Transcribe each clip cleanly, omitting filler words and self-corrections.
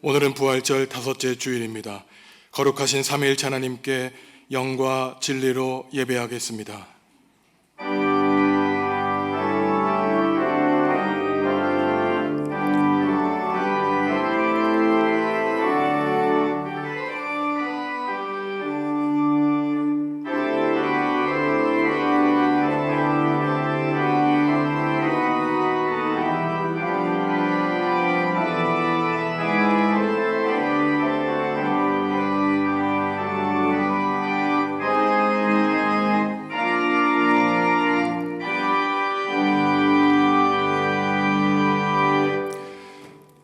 오늘은 부활절 다섯째 주일입니다. 거룩하신 삼위일체 하나님께 영과 진리로 예배하겠습니다.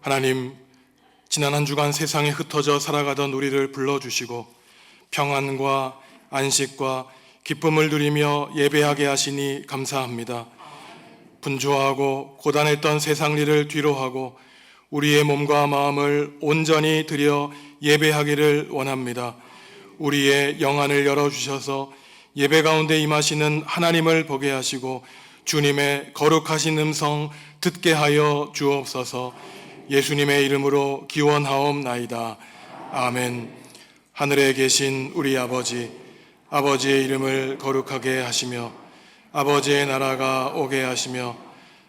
하나님, 지난 한 주간 세상에 흩어져 살아가던 우리를 불러주시고 평안과 안식과 기쁨을 누리며 예배하게 하시니 감사합니다. 분주하고 고단했던 세상 일을 뒤로하고 우리의 몸과 마음을 온전히 드려 예배하기를 원합니다. 우리의 영안을 열어주셔서 예배 가운데 임하시는 하나님을 보게 하시고 주님의 거룩하신 음성 듣게 하여 주옵소서. 예수님의 이름으로 기원하옵나이다. 아멘. 하늘에 계신 우리 아버지, 아버지의 이름을 거룩하게 하시며 아버지의 나라가 오게 하시며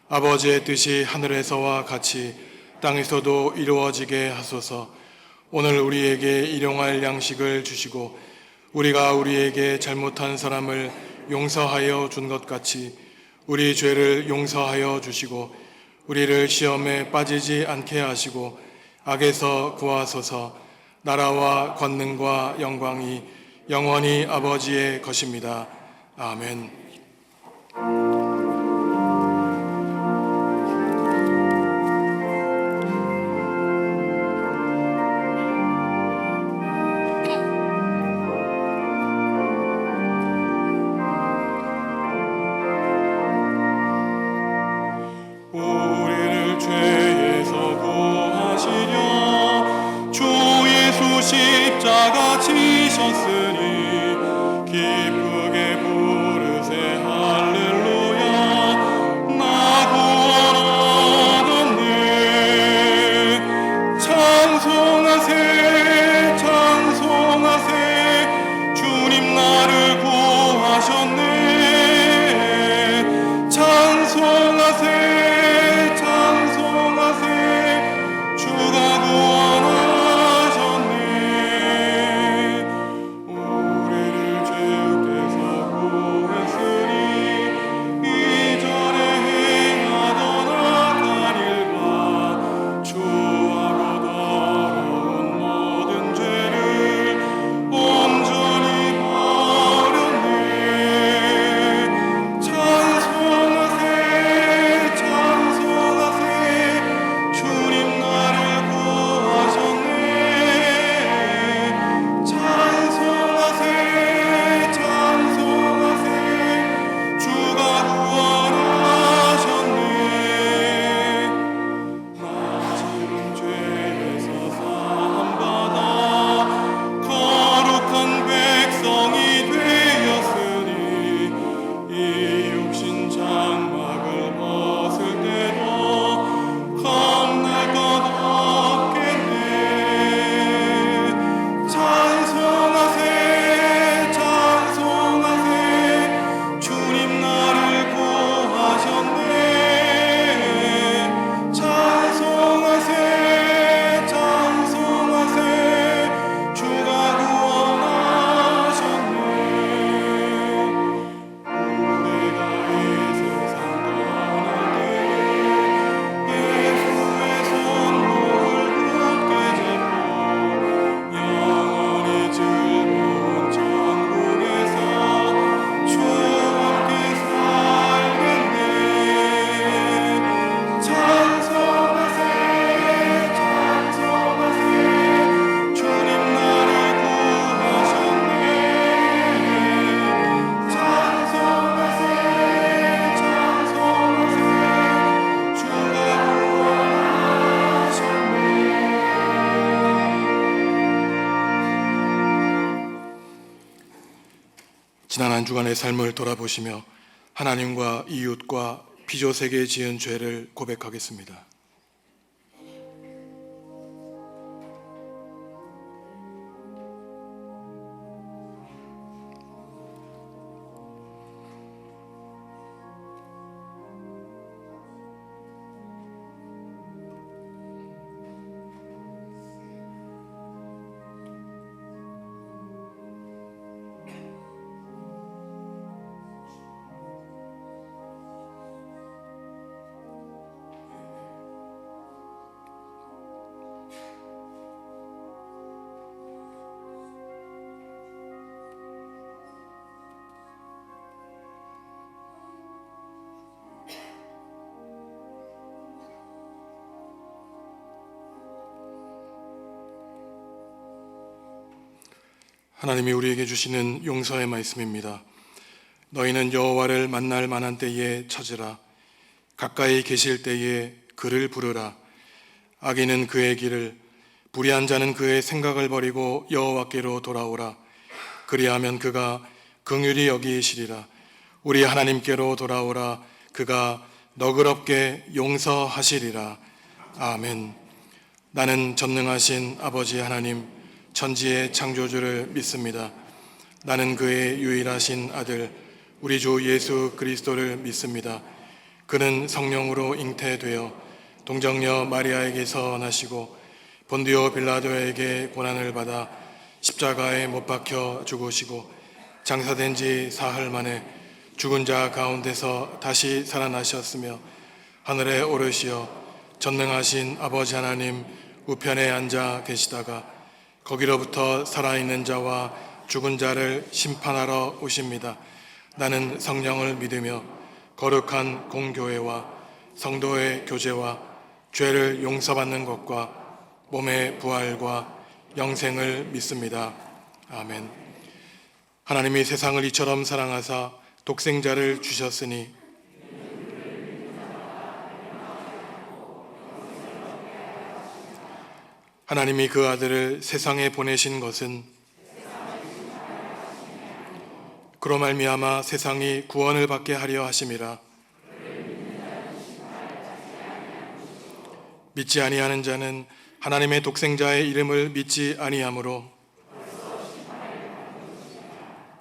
아버지의 뜻이 하늘에서와 같이 땅에서도 이루어지게 하소서. 오늘 우리에게 일용할 양식을 주시고 우리가 우리에게 잘못한 사람을 용서하여 준 것 같이 우리 죄를 용서하여 주시고 우리를 시험에 빠지지 않게 하시고 악에서 구하소서. 나라와 권능과 영광이 영원히 아버지의 것입니다. 아멘. 십자가 지셨으니 기쁘게 부르세 할렐루야. 나 구원하셨네. 찬송하세 찬송하세 주님 나를 구하셨네. 찬송하세 찬송하세 주가 구원하셨네. 지난 한 주간의 삶을 돌아보시며 하나님과 이웃과 피조세계에 지은 죄를 고백하겠습니다. 하나님이 우리에게 주시는 용서의 말씀입니다. 너희는 여호와를 만날 만한 때에 찾으라. 가까이 계실 때에 그를 부르라. 악인은 그의 길을, 불의한 자는 그의 생각을 버리고 여호와께로 돌아오라. 그리하면 그가 긍휼히 여기시리라. 우리 하나님께로 돌아오라. 그가 너그럽게 용서하시리라. 아멘. 나는 전능하신 아버지 하나님, 천지의 창조주를 믿습니다. 나는 그의 유일하신 아들, 우리 주 예수 그리스도를 믿습니다. 그는 성령으로 잉태되어 동정녀 마리아에게서 나시고 본디오 빌라도에게 고난을 받아 십자가에 못 박혀 죽으시고 장사된 지 사흘 만에 죽은 자 가운데서 다시 살아나셨으며 하늘에 오르시어 전능하신 아버지 하나님 우편에 앉아 계시다가 거기로부터 살아있는 자와 죽은 자를 심판하러 오십니다. 나는 성령을 믿으며 거룩한 공교회와 성도의 교제와 죄를 용서받는 것과 몸의 부활과 영생을 믿습니다. 아멘. 하나님이 세상을 이처럼 사랑하사 독생자를 주셨으니 하나님이 그 아들을 세상에 보내신 것은 그로 말미암아 세상이 구원을 받게 하려 하심이라. 믿지 아니하는 자는 하나님의 독생자의 이름을 믿지 아니하므로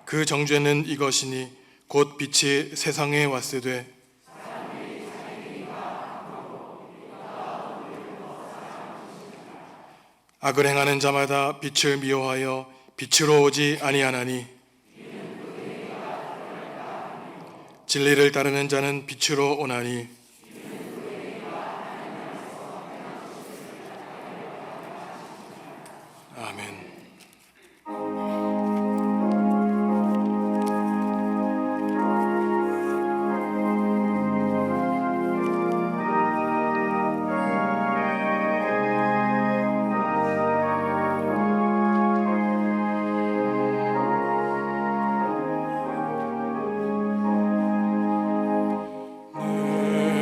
그 정죄는 이것이니 곧 빛이 세상에 왔으되 악을 행하는 자마다 빛을 미워하여 빛으로 오지 아니하나니 진리를 따르는 자는 빛으로 오나니 아멘. 내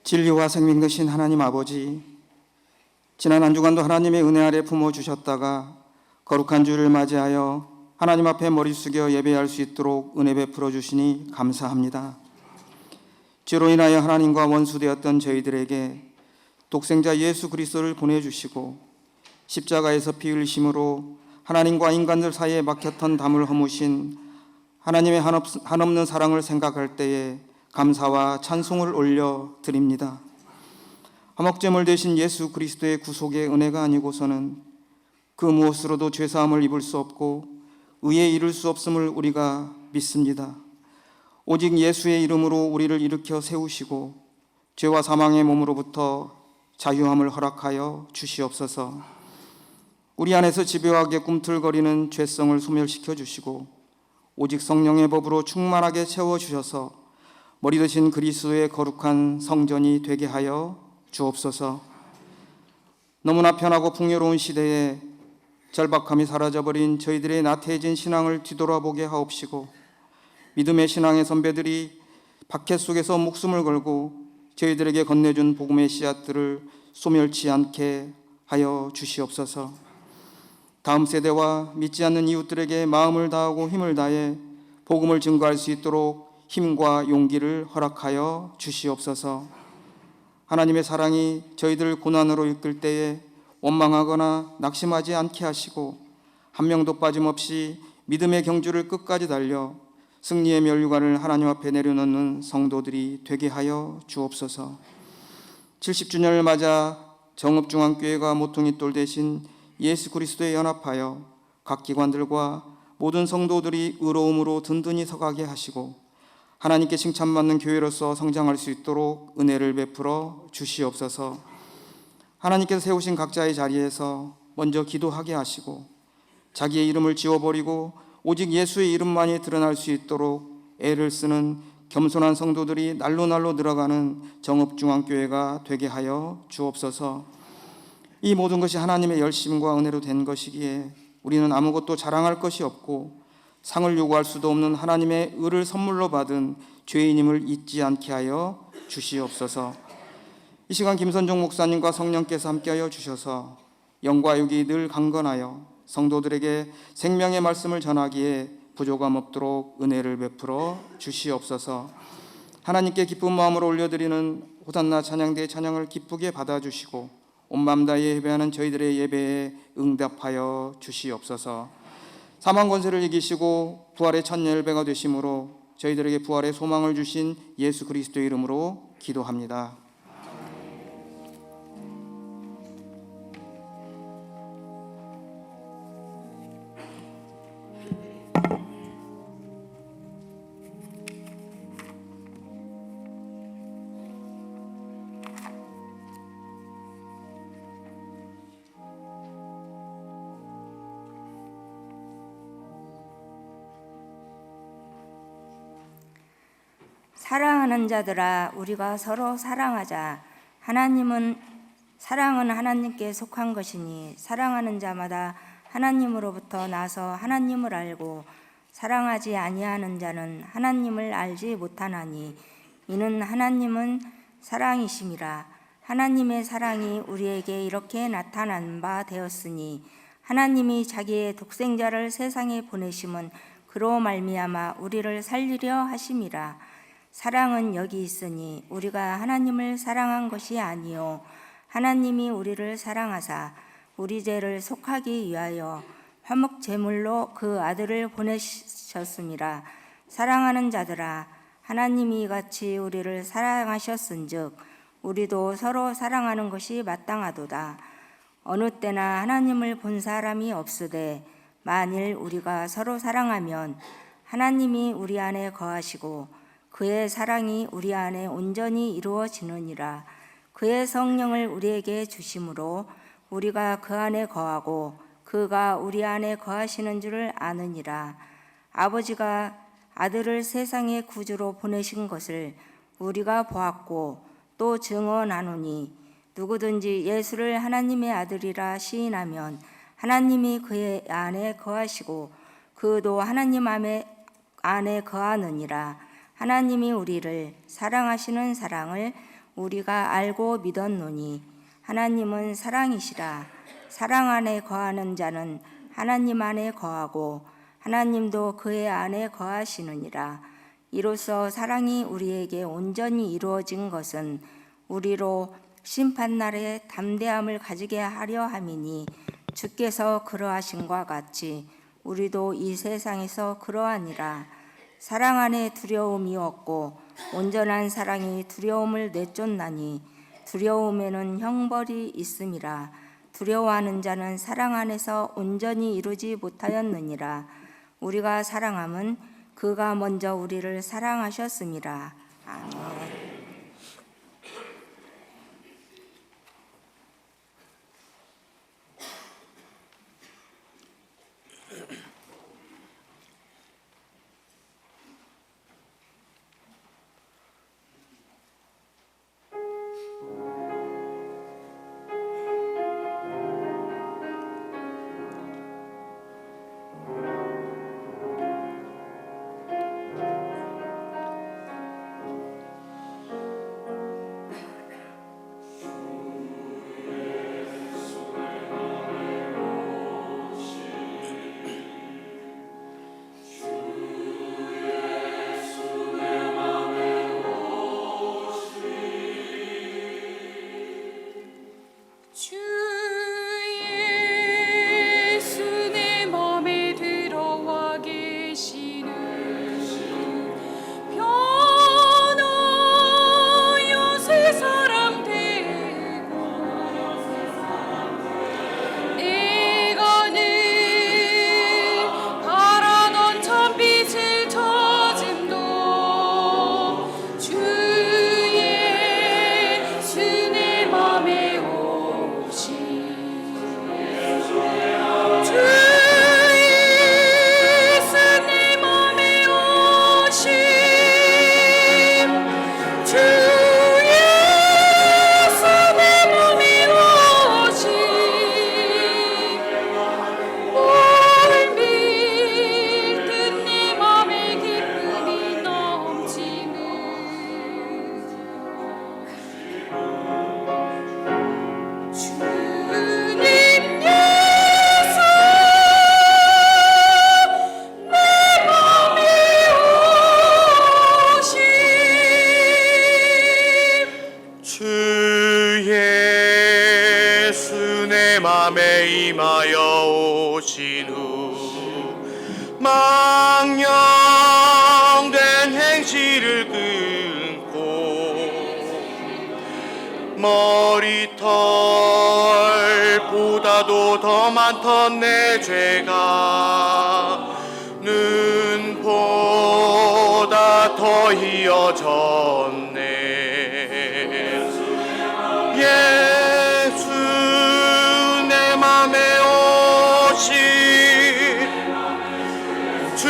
진리와 생명 되신 하나님 아버지, 지난 한 주간도 하나님의 은혜 아래 품어주셨다가 거룩한 주를 맞이하여 하나님 앞에 머리 숙여 예배할 수 있도록 은혜 베풀어 주시니 감사합니다. 죄로 인하여 하나님과 원수되었던 저희들에게 독생자 예수 그리스도를 보내주시고 십자가에서 피 흘리심으로 하나님과 인간들 사이에 막혔던 담을 허무신 하나님의 한없는 사랑을 생각할 때에 감사와 찬송을 올려 드립니다. 화목제물 되신 예수 그리스도의 구속의 은혜가 아니고서는 그 무엇으로도 죄사함을 입을 수 없고 의에 이를 수 없음을 우리가 믿습니다. 오직 예수의 이름으로 우리를 일으켜 세우시고 죄와 사망의 몸으로부터 자유함을 허락하여 주시옵소서. 우리 안에서 집요하게 꿈틀거리는 죄성을 소멸시켜 주시고 오직 성령의 법으로 충만하게 채워주셔서 머리 드신 그리스도의 거룩한 성전이 되게 하여 주옵소서. 너무나 편하고 풍요로운 시대에 절박함이 사라져버린 저희들의 나태해진 신앙을 뒤돌아보게 하옵시고 믿음의 신앙의 선배들이 박해 속에서 목숨을 걸고 저희들에게 건네준 복음의 씨앗들을 소멸치 않게 하여 주시옵소서. 다음 세대와 믿지 않는 이웃들에게 마음을 다하고 힘을 다해 복음을 증거할 수 있도록 힘과 용기를 허락하여 주시옵소서. 하나님의 사랑이 저희들을 고난으로 이끌 때에 원망하거나 낙심하지 않게 하시고 한 명도 빠짐없이 믿음의 경주를 끝까지 달려 승리의 면류관을 하나님 앞에 내려놓는 성도들이 되게 하여 주옵소서. 70주년을 맞아 정읍중앙교회가 모퉁이 돌 대신 예수 그리스도에 연합하여 각 기관들과 모든 성도들이 의로움으로 든든히 서가게 하시고 하나님께 칭찬받는 교회로서 성장할 수 있도록 은혜를 베풀어 주시옵소서. 하나님께서 세우신 각자의 자리에서 먼저 기도하게 하시고 자기의 이름을 지워버리고 오직 예수의 이름만이 드러날 수 있도록 애를 쓰는 겸손한 성도들이 날로 늘어가는 정읍중앙교회가 되게 하여 주옵소서. 이 모든 것이 하나님의 열심과 은혜로 된 것이기에 우리는 아무것도 자랑할 것이 없고 상을 요구할 수도 없는 하나님의 의를 선물로 받은 죄인임을 잊지 않게 하여 주시옵소서. 이 시간 김선종 목사님과 성령께서 함께하여 주셔서 영과 육이 늘 강건하여 성도들에게 생명의 말씀을 전하기에 부족함 없도록 은혜를 베풀어 주시옵소서. 하나님께 기쁜 마음으로 올려드리는 호산나 찬양대의 찬양을 기쁘게 받아주시고 온 마음 다해 예배하는 저희들의 예배에 응답하여 주시옵소서. 사망 권세를 이기시고 부활의 첫 열배가 되심으로 저희들에게 부활의 소망을 주신 예수 그리스도의 이름으로 기도합니다. 사랑하는 자들아, 우리가 서로 사랑하자. 사랑은 하나님께 속한 것이니 사랑하는 자마다 하나님으로부터 나서 하나님을 알고 사랑하지 아니하는 자는 하나님을 알지 못하나니 이는 하나님은 사랑이심이라. 하나님의 사랑이 우리에게 이렇게 나타난 바 되었으니 하나님이 자기의 독생자를 세상에 보내심은 그로 말미암아 우리를 살리려 하심이라. 사랑은 여기 있으니 우리가 하나님을 사랑한 것이 아니요 하나님이 우리를 사랑하사 우리 죄를 속하기 위하여 화목 제물로 그 아들을 보내셨음이라. 사랑하는 자들아, 하나님이 이같이 우리를 사랑하셨은즉 우리도 서로 사랑하는 것이 마땅하도다. 어느 때나 하나님을 본 사람이 없으되 만일 우리가 서로 사랑하면 하나님이 우리 안에 거하시고 그의 사랑이 우리 안에 온전히 이루어지느니라. 그의 성령을 우리에게 주심으로 우리가 그 안에 거하고 그가 우리 안에 거하시는 줄을 아느니라. 아버지가 아들을 세상의 구주로 보내신 것을 우리가 보았고 또 증언하노니 누구든지 예수를 하나님의 아들이라 시인하면 하나님이 그의 안에 거하시고 그도 하나님 안에 거하느니라. 하나님이 우리를 사랑하시는 사랑을 우리가 알고 믿었노니 하나님은 사랑이시라. 사랑 안에 거하는 자는 하나님 안에 거하고 하나님도 그의 안에 거하시느니라. 이로써 사랑이 우리에게 온전히 이루어진 것은 우리로 심판날에 담대함을 가지게 하려 함이니 주께서 그러하신과 같이 우리도 이 세상에서 그러하니라. 사랑 안에 두려움이 없고 온전한 사랑이 두려움을 내쫓나니 두려움에는 형벌이 있음이라. 두려워하는 자는 사랑 안에서 온전히 이루지 못하였느니라. 우리가 사랑함은 그가 먼저 우리를 사랑하셨음이라. 아멘. 임하여 오신 후 망령된 행실을 끊고 머리털보다도 더 많던 내 죄가 눈보다 더 희어졌네. 예수 내 맘에 오신 주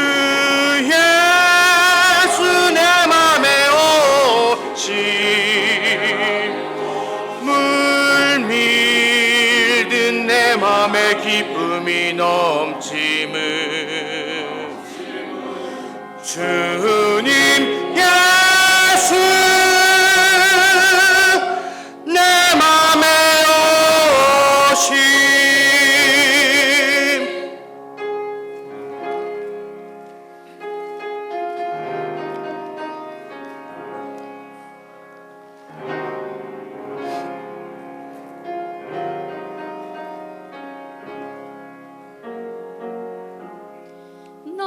예수 내 맘에 오신 물밀듯 내 맘에 기쁨이 넘침을 주님 예수 내 맘에 오심 나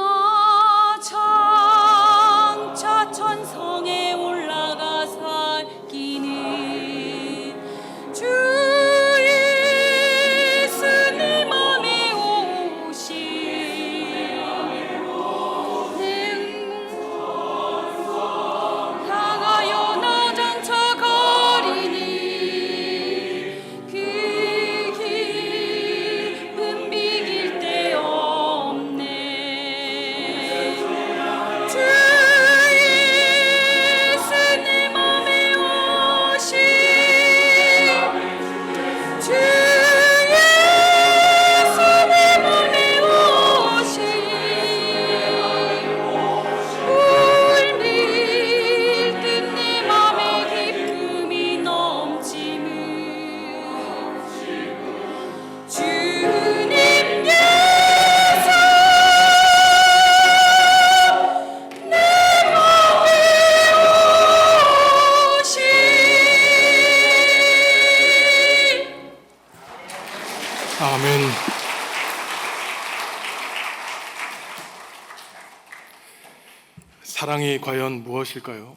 사랑이 과연 무엇일까요?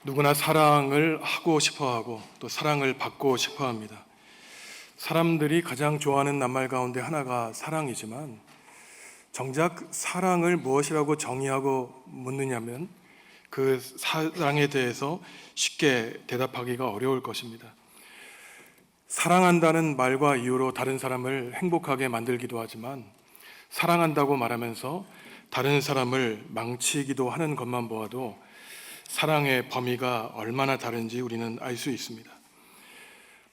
누구나 사랑을 하고 싶어 하고 또 사랑을 받고 싶어 합니다. 사람들이 가장 좋아하는 낱말 가운데 하나가 사랑이지만 정작 사랑을 무엇이라고 정의하고 묻느냐면 그 사랑에 대해서 쉽게 대답하기가 어려울 것입니다. 사랑한다는 말과 이유로 다른 사람을 행복하게 만들기도 하지만 사랑한다고 말하면서 다른 사람을 망치기도 하는 것만 보아도 사랑의 범위가 얼마나 다른지 우리는 알 수 있습니다.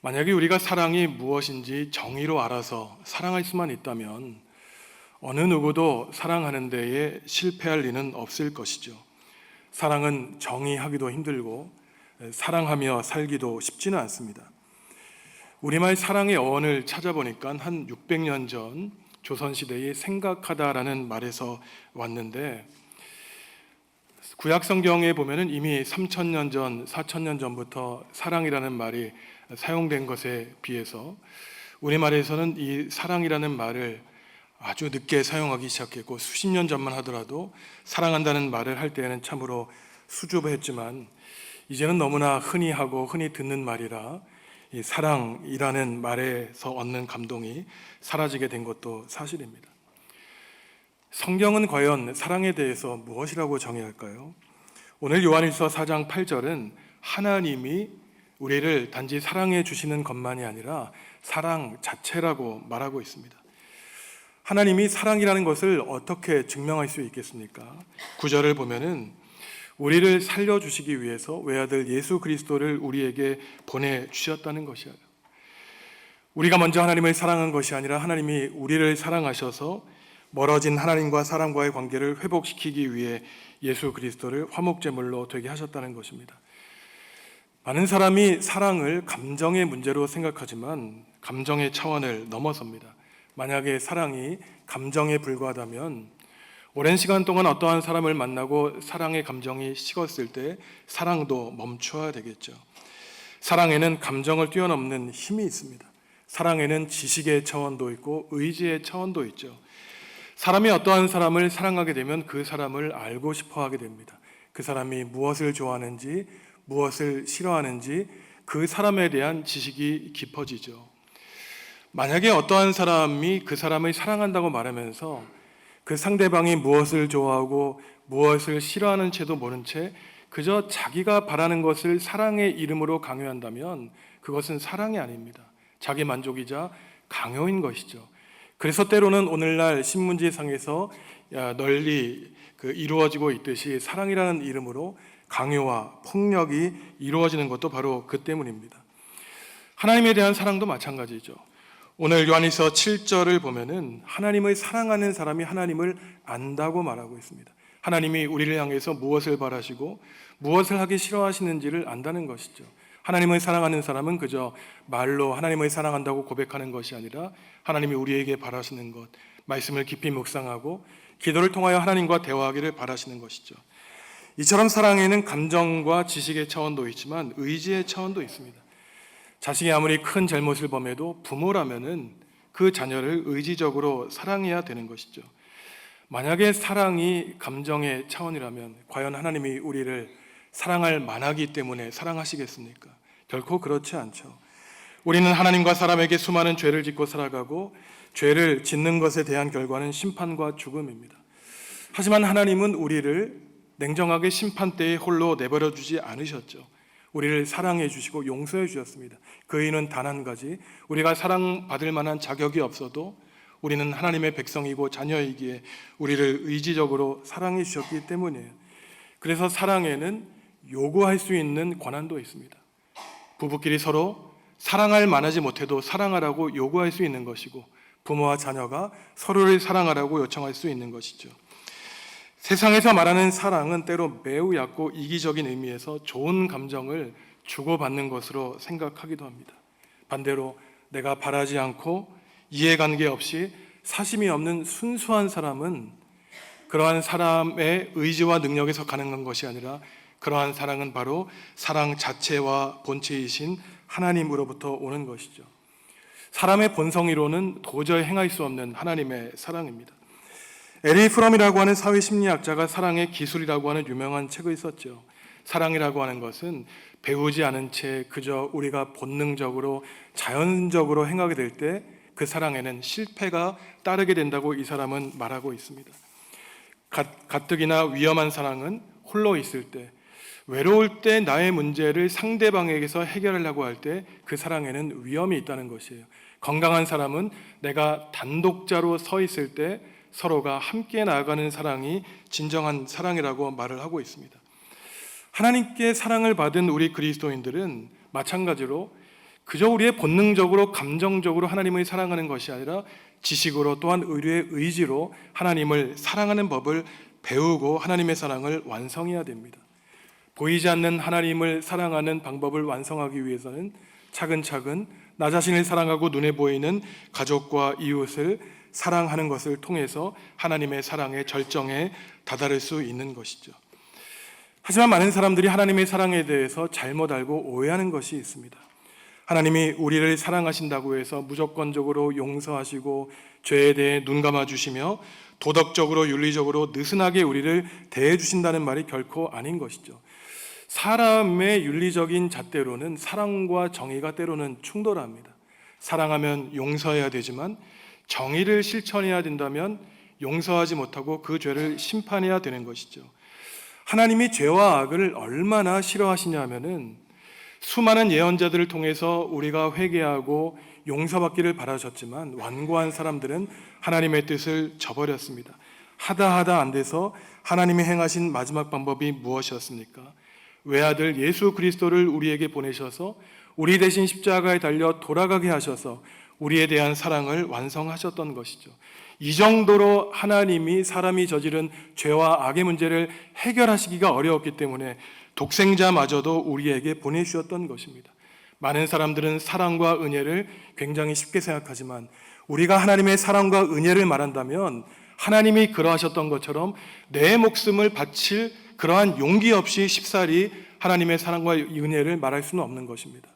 만약에 우리가 사랑이 무엇인지 정의로 알아서 사랑할 수만 있다면 어느 누구도 사랑하는 데에 실패할 리는 없을 것이죠. 사랑은 정의하기도 힘들고 사랑하며 살기도 쉽지는 않습니다. 우리말 사랑의 어원을 찾아보니까 한 600년 전 조선시대의 생각하다라는 말에서 왔는데 구약 성경에 보면은 이미 3000년 전, 4000년 전부터 사랑이라는 말이 사용된 것에 비해서 우리말에서는 이 사랑이라는 말을 아주 늦게 사용하기 시작했고 수십 년 전만 하더라도 사랑한다는 말을 할 때에는 참으로 수줍어했지만 이제는 너무나 흔히 하고 흔히 듣는 말이라 이 사랑이라는 말에서 얻는 감동이 사라지게 된 것도 사실입니다. 성경은 과연 사랑에 대해서 무엇이라고 정의할까요? 오늘 요한일서 4장 8절은 하나님이 우리를 단지 사랑해 주시는 것만이 아니라 사랑 자체라고 말하고 있습니다. 하나님이 사랑이라는 것을 어떻게 증명할 수 있겠습니까? 9절을 보면은 우리를 살려주시기 위해서 외아들 예수 그리스도를 우리에게 보내주셨다는 것이에요. 우리가 먼저 하나님을 사랑한 것이 아니라 하나님이 우리를 사랑하셔서 멀어진 하나님과 사람과의 관계를 회복시키기 위해 예수 그리스도를 화목제물로 되게 하셨다는 것입니다. 많은 사람이 사랑을 감정의 문제로 생각하지만 감정의 차원을 넘어섭니다. 만약에 사랑이 감정에 불과하다면 오랜 시간 동안 어떠한 사람을 만나고 사랑의 감정이 식었을 때 사랑도 멈춰야 되겠죠. 사랑에는 감정을 뛰어넘는 힘이 있습니다. 사랑에는 지식의 차원도 있고 의지의 차원도 있죠. 사람이 어떠한 사람을 사랑하게 되면 그 사람을 알고 싶어 하게 됩니다. 그 사람이 무엇을 좋아하는지 무엇을 싫어하는지 그 사람에 대한 지식이 깊어지죠. 만약에 어떠한 사람이 그 사람을 사랑한다고 말하면서 그 상대방이 무엇을 좋아하고 무엇을 싫어하는 채도 모른 채 그저 자기가 바라는 것을 사랑의 이름으로 강요한다면 그것은 사랑이 아닙니다. 자기 만족이자 강요인 것이죠. 그래서 때로는 오늘날 신문지상에서 널리 이루어지고 있듯이 사랑이라는 이름으로 강요와 폭력이 이루어지는 것도 바로 그 때문입니다. 하나님에 대한 사랑도 마찬가지죠. 오늘 요한일서 7절을 보면은 하나님을 사랑하는 사람이 하나님을 안다고 말하고 있습니다. 하나님이 우리를 향해서 무엇을 바라시고 무엇을 하기 싫어하시는지를 안다는 것이죠. 하나님을 사랑하는 사람은 그저 말로 하나님을 사랑한다고 고백하는 것이 아니라 하나님이 우리에게 바라시는 것, 말씀을 깊이 묵상하고 기도를 통하여 하나님과 대화하기를 바라시는 것이죠. 이처럼 사랑에는 감정과 지식의 차원도 있지만 의지의 차원도 있습니다. 자식이 아무리 큰 잘못을 범해도 부모라면은 그 자녀를 의지적으로 사랑해야 되는 것이죠. 만약에 사랑이 감정의 차원이라면 과연 하나님이 우리를 사랑할 만하기 때문에 사랑하시겠습니까? 결코 그렇지 않죠. 우리는 하나님과 사람에게 수많은 죄를 짓고 살아가고 죄를 짓는 것에 대한 결과는 심판과 죽음입니다. 하지만 하나님은 우리를 냉정하게 심판대에 홀로 내버려 두지 않으셨죠. 우리를 사랑해 주시고 용서해 주셨습니다. 그 이유는 단 한 가지, 우리가 사랑받을 만한 자격이 없어도 우리는 하나님의 백성이고 자녀이기에 우리를 의지적으로 사랑해 주셨기 때문이에요. 그래서 사랑에는 요구할 수 있는 권한도 있습니다. 부부끼리 서로 사랑할 만하지 못해도 사랑하라고 요구할 수 있는 것이고 부모와 자녀가 서로를 사랑하라고 요청할 수 있는 것이죠. 세상에서 말하는 사랑은 때로 매우 얕고 이기적인 의미에서 좋은 감정을 주고받는 것으로 생각하기도 합니다. 반대로 내가 바라지 않고 이해관계 없이 사심이 없는 순수한 사람은 그러한 사람의 의지와 능력에서 가능한 것이 아니라 그러한 사랑은 바로 사랑 자체와 본체이신 하나님으로부터 오는 것이죠. 사람의 본성이로는 도저히 행할 수 없는 하나님의 사랑입니다. 에리 프롬이라고 하는 사회심리학자가 사랑의 기술이라고 하는 유명한 책을 썼죠. 사랑이라고 하는 것은 배우지 않은 채 그저 우리가 본능적으로 자연적으로 행하게 될 때 그 사랑에는 실패가 따르게 된다고 이 사람은 말하고 있습니다. 가뜩이나 위험한 사랑은 홀로 있을 때, 외로울 때 나의 문제를 상대방에게서 해결하려고 할 때 그 사랑에는 위험이 있다는 것이에요. 건강한 사람은 내가 단독자로 서 있을 때 서로가 함께 나아가는 사랑이 진정한 사랑이라고 말을 하고 있습니다. 하나님께 사랑을 받은 우리 그리스도인들은 마찬가지로 그저 우리의 본능적으로 감정적으로 하나님을 사랑하는 것이 아니라 지식으로 또한 의뢰의 의지로 하나님을 사랑하는 법을 배우고 하나님의 사랑을 완성해야 됩니다. 보이지 않는 하나님을 사랑하는 방법을 완성하기 위해서는 차근차근 나 자신을 사랑하고 눈에 보이는 가족과 이웃을 사랑하는 것을 통해서 하나님의 사랑의 절정에 다다를 수 있는 것이죠. 하지만 많은 사람들이 하나님의 사랑에 대해서 잘못 알고 오해하는 것이 있습니다. 하나님이 우리를 사랑하신다고 해서 무조건적으로 용서하시고 죄에 대해 눈 감아주시며 도덕적으로 윤리적으로 느슨하게 우리를 대해주신다는 말이 결코 아닌 것이죠. 사람의 윤리적인 잣대로는 사랑과 정의가 때로는 충돌합니다. 사랑하면 용서해야 되지만 정의를 실천해야 된다면 용서하지 못하고 그 죄를 심판해야 되는 것이죠. 하나님이 죄와 악을 얼마나 싫어하시냐면은 수많은 예언자들을 통해서 우리가 회개하고 용서받기를 바라셨지만 완고한 사람들은 하나님의 뜻을 저버렸습니다. 하다 안 돼서 하나님이 행하신 마지막 방법이 무엇이었습니까? 외아들 예수 그리스도를 우리에게 보내셔서 우리 대신 십자가에 달려 돌아가게 하셔서 우리에 대한 사랑을 완성하셨던 것이죠. 이 정도로 하나님이 사람이 저지른 죄와 악의 문제를 해결하시기가 어려웠기 때문에 독생자마저도 우리에게 보내주셨던 것입니다. 많은 사람들은 사랑과 은혜를 굉장히 쉽게 생각하지만 우리가 하나님의 사랑과 은혜를 말한다면 하나님이 그러하셨던 것처럼 내 목숨을 바칠 그러한 용기 없이 쉽사리 하나님의 사랑과 은혜를 말할 수는 없는 것입니다.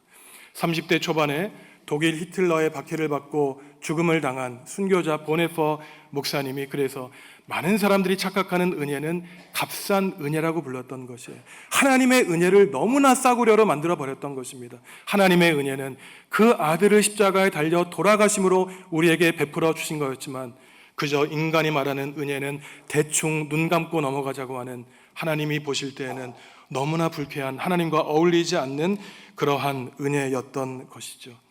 30대 초반에 독일 히틀러의 박해를 받고 죽음을 당한 순교자 보네퍼 목사님이 그래서 많은 사람들이 착각하는 은혜는 값싼 은혜라고 불렀던 것이에요. 하나님의 은혜를 너무나 싸구려로 만들어버렸던 것입니다. 하나님의 은혜는 그 아들을 십자가에 달려 돌아가심으로 우리에게 베풀어 주신 거였지만 그저 인간이 말하는 은혜는 대충 눈 감고 넘어가자고 하는 하나님이 보실 때에는 너무나 불쾌한 하나님과 어울리지 않는 그러한 은혜였던 것이죠.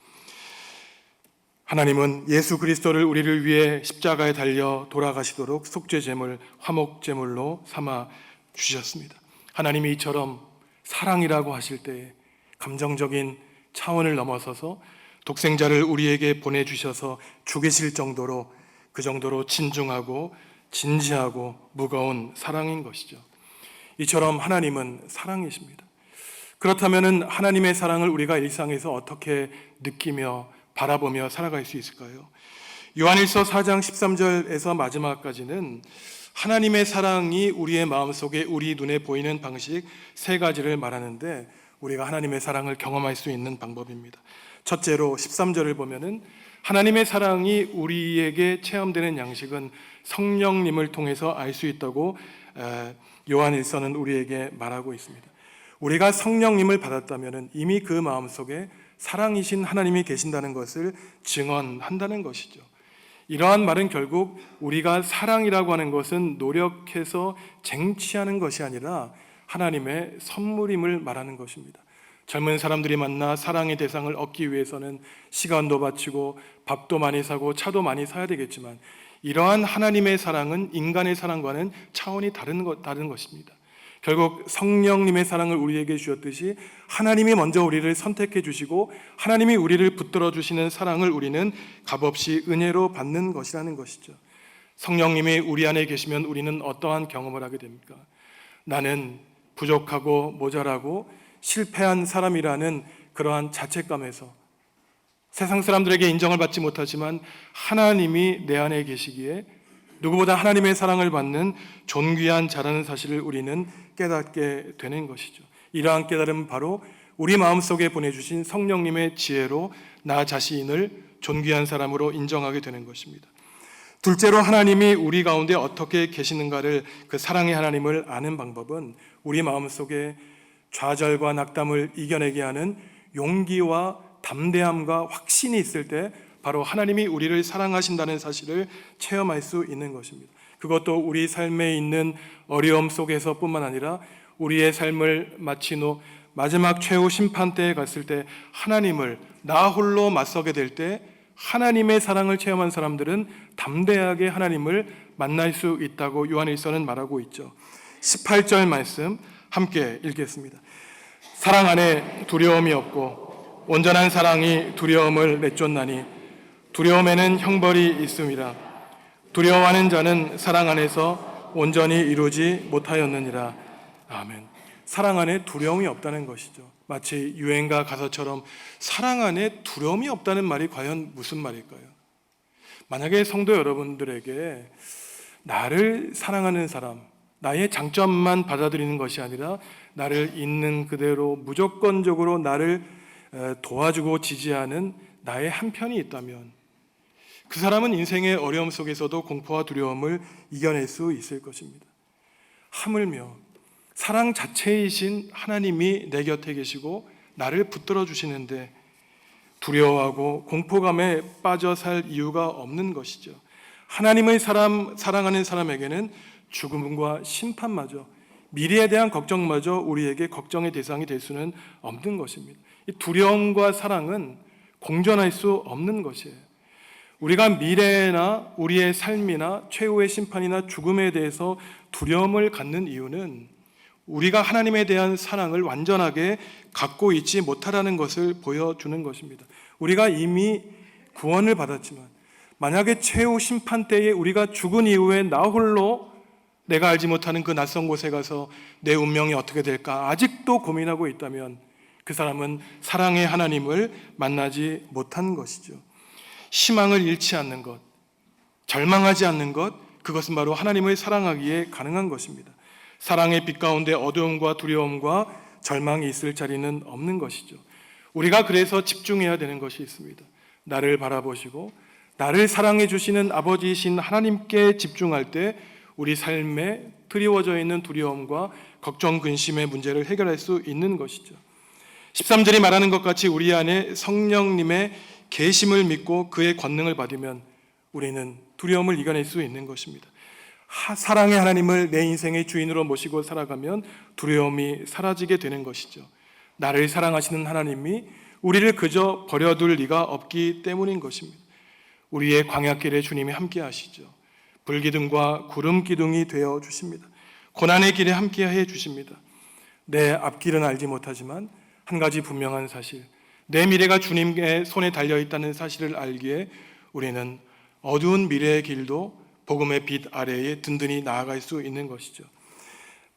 하나님은 예수 그리스도를 우리를 위해 십자가에 달려 돌아가시도록 속죄제물, 화목제물로 삼아 주셨습니다. 하나님이 이처럼 사랑이라고 하실 때에 감정적인 차원을 넘어서서 독생자를 우리에게 보내주셔서 죽이실 정도로 그 정도로 진중하고 진지하고 무거운 사랑인 것이죠. 이처럼 하나님은 사랑이십니다. 그렇다면 하나님의 사랑을 우리가 일상에서 어떻게 느끼며 바라보며 살아갈 수 있을까요? 요한일서 4장 13절에서 마지막까지는 하나님의 사랑이 우리의 마음속에 우리 눈에 보이는 방식 세 가지를 말하는데 우리가 하나님의 사랑을 경험할 수 있는 방법입니다. 첫째로 13절을 보면은 하나님의 사랑이 우리에게 체험되는 양식은 성령님을 통해서 알 수 있다고 요한일서는 우리에게 말하고 있습니다. 우리가 성령님을 받았다면 이미 그 마음속에 사랑이신 하나님이 계신다는 것을 증언한다는 것이죠. 이러한 말은 결국 우리가 사랑이라고 하는 것은 노력해서 쟁취하는 것이 아니라 하나님의 선물임을 말하는 것입니다. 젊은 사람들이 만나 사랑의 대상을 얻기 위해서는 시간도 바치고 밥도 많이 사고 차도 많이 사야 되겠지만 이러한 하나님의 사랑은 인간의 사랑과는 차원이 다른 것입니다. 결국 성령님의 사랑을 우리에게 주셨듯이 하나님이 먼저 우리를 선택해 주시고 하나님이 우리를 붙들어 주시는 사랑을 우리는 값없이 은혜로 받는 것이라는 것이죠. 성령님이 우리 안에 계시면 우리는 어떠한 경험을 하게 됩니까? 나는 부족하고 모자라고 실패한 사람이라는 그러한 자책감에서 세상 사람들에게 인정을 받지 못하지만 하나님이 내 안에 계시기에 누구보다 하나님의 사랑을 받는 존귀한 자라는 사실을 우리는 깨닫게 되는 것이죠. 이러한 깨달음은 바로 우리 마음속에 보내주신 성령님의 지혜로 나 자신을 존귀한 사람으로 인정하게 되는 것입니다. 둘째로 하나님이 우리 가운데 어떻게 계시는가를, 그 사랑의 하나님을 아는 방법은 우리 마음속에 좌절과 낙담을 이겨내게 하는 용기와 담대함과 확신이 있을 때 바로 하나님이 우리를 사랑하신다는 사실을 체험할 수 있는 것입니다. 그것도 우리 삶에 있는 어려움 속에서뿐만 아니라 우리의 삶을 마친 후 마지막 최후 심판대에 갔을 때 하나님을 나 홀로 맞서게 될 때 하나님의 사랑을 체험한 사람들은 담대하게 하나님을 만날 수 있다고 요한일서는 말하고 있죠. 18절 말씀 함께 읽겠습니다. 사랑 안에 두려움이 없고 온전한 사랑이 두려움을 내쫓나니 두려움에는 형벌이 있음이라. 두려워하는 자는 사랑 안에서 온전히 이루지 못하였느니라. 아멘. 사랑 안에 두려움이 없다는 것이죠. 마치 유행가 가사처럼 사랑 안에 두려움이 없다는 말이 과연 무슨 말일까요? 만약에 성도 여러분들에게 나를 사랑하는 사람, 나의 장점만 받아들이는 것이 아니라 나를 있는 그대로 무조건적으로 나를 도와주고 지지하는 나의 한 편이 있다면 그 사람은 인생의 어려움 속에서도 공포와 두려움을 이겨낼 수 있을 것입니다. 하물며 사랑 자체이신 하나님이 내 곁에 계시고 나를 붙들어 주시는데 두려워하고 공포감에 빠져 살 이유가 없는 것이죠. 하나님의 사랑하는 사람에게는 죽음과 심판마저, 미래에 대한 걱정마저 우리에게 걱정의 대상이 될 수는 없는 것입니다. 이 두려움과 사랑은 공존할 수 없는 것이에요. 우리가 미래나 우리의 삶이나 최후의 심판이나 죽음에 대해서 두려움을 갖는 이유는 우리가 하나님에 대한 사랑을 완전하게 갖고 있지 못하라는 것을 보여주는 것입니다. 우리가 이미 구원을 받았지만 만약에 최후 심판 때에 우리가 죽은 이후에 나 홀로 내가 알지 못하는 그 낯선 곳에 가서 내 운명이 어떻게 될까 아직도 고민하고 있다면 그 사람은 사랑의 하나님을 만나지 못한 것이죠. 희망을 잃지 않는 것, 절망하지 않는 것, 그것은 바로 하나님을 사랑하기에 가능한 것입니다. 사랑의 빛 가운데 어두움과 두려움과 절망이 있을 자리는 없는 것이죠. 우리가 그래서 집중해야 되는 것이 있습니다. 나를 바라보시고 나를 사랑해 주시는 아버지이신 하나님께 집중할 때 우리 삶에 드리워져 있는 두려움과 걱정, 근심의 문제를 해결할 수 있는 것이죠. 13절이 말하는 것 같이 우리 안에 성령님의 계심을 믿고 그의 권능을 받으면 우리는 두려움을 이겨낼 수 있는 것입니다. 사랑의 하나님을 내 인생의 주인으로 모시고 살아가면 두려움이 사라지게 되는 것이죠. 나를 사랑하시는 하나님이 우리를 그저 버려둘 리가 없기 때문인 것입니다. 우리의 광야길에 주님이 함께 하시죠. 불기둥과 구름 기둥이 되어 주십니다. 고난의 길에 함께 해 주십니다. 내 앞길은 알지 못하지만 한 가지 분명한 사실, 내 미래가 주님의 손에 달려 있다는 사실을 알기에 우리는 어두운 미래의 길도 복음의 빛 아래에 든든히 나아갈 수 있는 것이죠.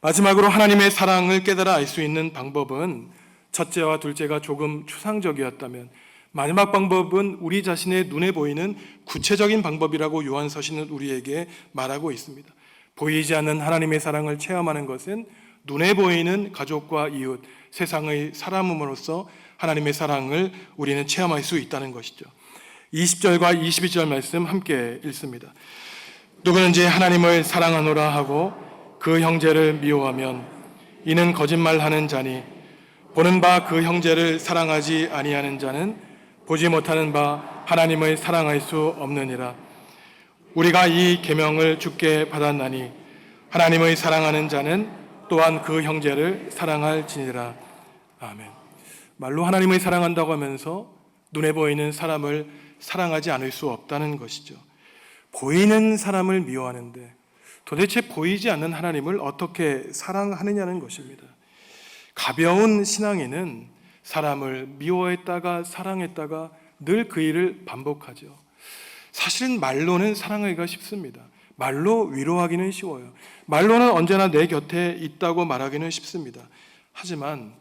마지막으로 하나님의 사랑을 깨달아 알 수 있는 방법은 첫째와 둘째가 조금 추상적이었다면 마지막 방법은 우리 자신의 눈에 보이는 구체적인 방법이라고 요한서신은 우리에게 말하고 있습니다. 보이지 않는 하나님의 사랑을 체험하는 것은 눈에 보이는 가족과 이웃, 세상의 사람으로서 하나님의 사랑을 우리는 체험할 수 있다는 것이죠. 20절과 22절 말씀 함께 읽습니다. 누구든지 하나님을 사랑하노라 하고 그 형제를 미워하면 이는 거짓말하는 자니 보는 바 그 형제를 사랑하지 아니하는 자는 보지 못하는 바 하나님을 사랑할 수 없느니라. 우리가 이 계명을 주께 받았나니 하나님을 사랑하는 자는 또한 그 형제를 사랑할지니라. 아멘. 말로 하나님을 사랑한다고 하면서 눈에 보이는 사람을 사랑하지 않을 수 없다는 것이죠. 보이는 사람을 미워하는데 도대체 보이지 않는 하나님을 어떻게 사랑하느냐는 것입니다. 가벼운 신앙인은 사람을 미워했다가 사랑했다가 늘 그 일을 반복하죠. 사실은 말로는 사랑하기가 쉽습니다. 말로 위로하기는 쉬워요. 말로는 언제나 내 곁에 있다고 말하기는 쉽습니다. 하지만